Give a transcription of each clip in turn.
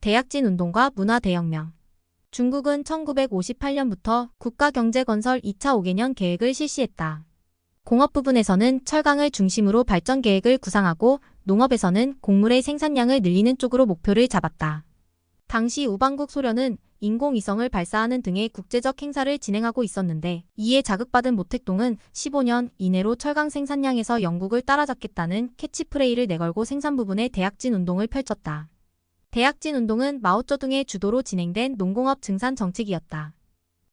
대약진 운동과 문화대혁명. 중국은 1958년부터 국가경제건설 2차 5개년 계획을 실시했다. 공업 부분에서는 철강을 중심으로 발전 계획을 구상하고 농업에서는 곡물의 생산량을 늘리는 쪽으로 목표를 잡았다. 당시 우방국 소련은 인공위성을 발사하는 등의 국제적 행사를 진행하고 있었는데 이에 자극받은 모택동은 15년 이내로 철강 생산량에서 영국을 따라잡겠다는 캐치프레이를 내걸고 생산 부분의 대약진 운동을 펼쳤다. 대약진 운동은 마오쩌둥의 주도로 진행된 농공업 증산 정책이었다.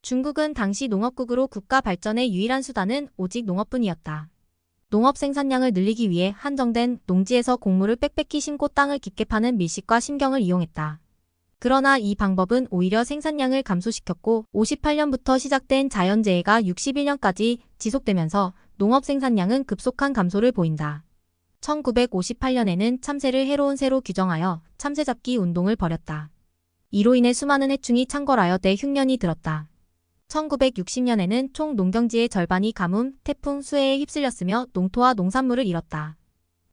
중국은 당시 농업국으로 국가 발전의 유일한 수단은 오직 농업뿐이었다. 농업 생산량을 늘리기 위해 한정된 농지에서 곡물을 빽빽히 심고 땅을 깊게 파는 밀식과 심경을 이용했다. 그러나 이 방법은 오히려 생산량을 감소시켰고 58년부터 시작된 자연재해가 61년까지 지속되면서 농업 생산량은 급속한 감소를 보인다. 1958년에는 참새를 해로운 새로 규정하여 참새잡기 운동을 벌였다. 이로 인해 수많은 해충이 창궐하여 대흉년이 들었다. 1960년에는 총 농경지의 절반이 가뭄, 태풍, 수해에 휩쓸렸으며 농토와 농산물을 잃었다.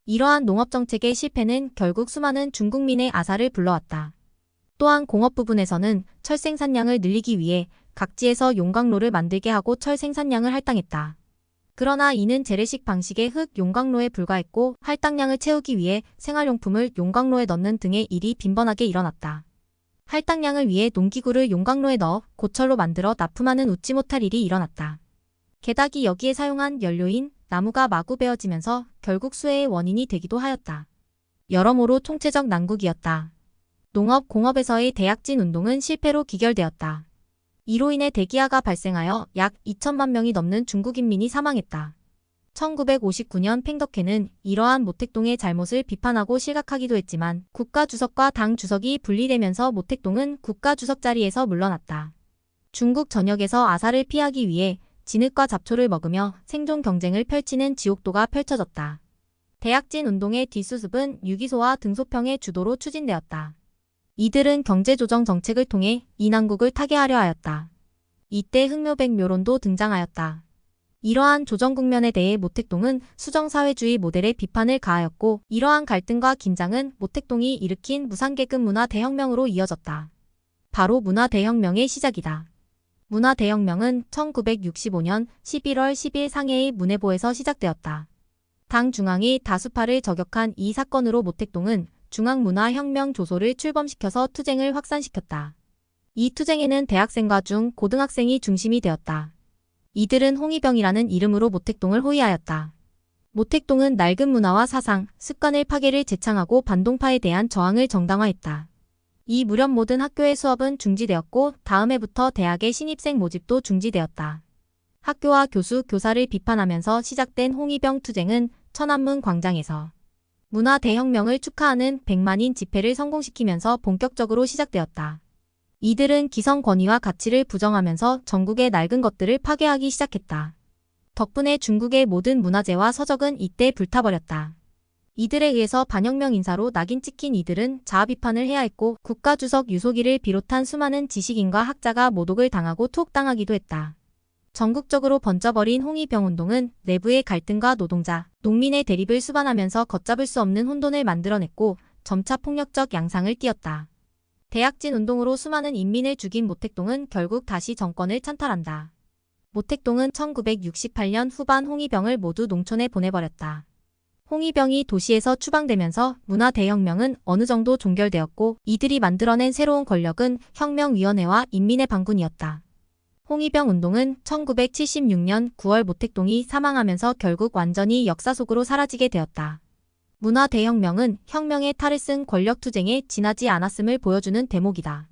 이러한 농업정책의 실패는 결국 수많은 중국민의 아사를 불러왔다. 또한 공업 부분에서는 철 생산량을 늘리기 위해 각지에서 용광로를 만들게 하고 철 생산량을 할당했다. 그러나 이는 재래식 방식의 흙 용광로에 불과했고 할당량을 채우기 위해 생활용품을 용광로에 넣는 등의 일이 빈번하게 일어났다. 할당량을 위해 농기구를 용광로에 넣어 고철로 만들어 납품하는 웃지 못할 일이 일어났다. 게다가 여기에 사용한 연료인 나무가 마구 베어지면서 결국 수해의 원인이 되기도 하였다. 여러모로 총체적 난국이었다. 농업, 공업에서의 대약진 운동은 실패로 기결되었다. 이로 인해 대기아가 발생하여 약 2천만 명이 넘는 중국인민이 사망했다. 1959년 팽덕회는 이러한 모택동의 잘못을 비판하고 실각하기도 했지만 국가주석과 당주석이 분리되면서 모택동은 국가주석 자리에서 물러났다. 중국 전역에서 아사를 피하기 위해 진흙과 잡초를 먹으며 생존 경쟁을 펼치는 지옥도가 펼쳐졌다. 대약진 운동의 뒷수습은 유기소와 등소평의 주도로 추진되었다. 이들은 경제조정 정책을 통해 이 난국을 타개하려 하였다. 이때 흑묘백묘론도 등장하였다. 이러한 조정 국면에 대해 모택동은 수정사회주의 모델의 비판을 가하였고 이러한 갈등과 긴장은 모택동이 일으킨 무상계급 문화대혁명으로 이어졌다. 바로 문화대혁명의 시작이다. 문화대혁명은 1965년 11월 10일 상해의 문해보에서 시작되었다. 당 중앙이 다수파를 저격한 이 사건으로 모택동은 중앙문화혁명 조소를 출범시켜서 투쟁을 확산시켰다. 이 투쟁에는 대학생과 중 고등학생이 중심이 되었다. 이들은 홍위병이라는 이름으로 모택동을 호위하였다. 모택동은 낡은 문화와 사상, 습관의 파괴를 제창하고 반동파에 대한 저항을 정당화했다. 이 무렵 모든 학교의 수업은 중지되었고 다음 해부터 대학의 신입생 모집도 중지되었다. 학교와 교수, 교사를 비판하면서 시작된 홍위병 투쟁은 천안문 광장에서 문화대혁명을 축하하는 100만인 집회를 성공시키면서 본격적으로 시작되었다. 이들은 기성 권위와 가치를 부정하면서 전국의 낡은 것들을 파괴하기 시작했다. 덕분에 중국의 모든 문화재와 서적은 이때 불타버렸다. 이들에 의해서 반혁명 인사로 낙인 찍힌 이들은 자아 비판을 해야 했고 국가주석 유소기를 비롯한 수많은 지식인과 학자가 모독을 당하고 투옥당하기도 했다. 전국적으로 번져버린 홍위병 운동은 내부의 갈등과 노동자, 농민의 대립을 수반하면서 걷잡을 수 없는 혼돈을 만들어냈고 점차 폭력적 양상을 띠었다. 대약진 운동으로 수많은 인민을 죽인 모택동은 결국 다시 정권을 찬탈한다. 모택동은 1968년 후반 홍위병을 모두 농촌에 보내버렸다. 홍위병이 도시에서 추방되면서 문화대혁명은 어느 정도 종결되었고 이들이 만들어낸 새로운 권력은 혁명위원회와 인민의 반군이었다. 홍위병 운동은 1976년 9월 모택동이 사망하면서 결국 완전히 역사 속으로 사라지게 되었다. 문화대혁명은 혁명의 탈을 쓴 권력투쟁에 지나지 않았음을 보여주는 대목이다.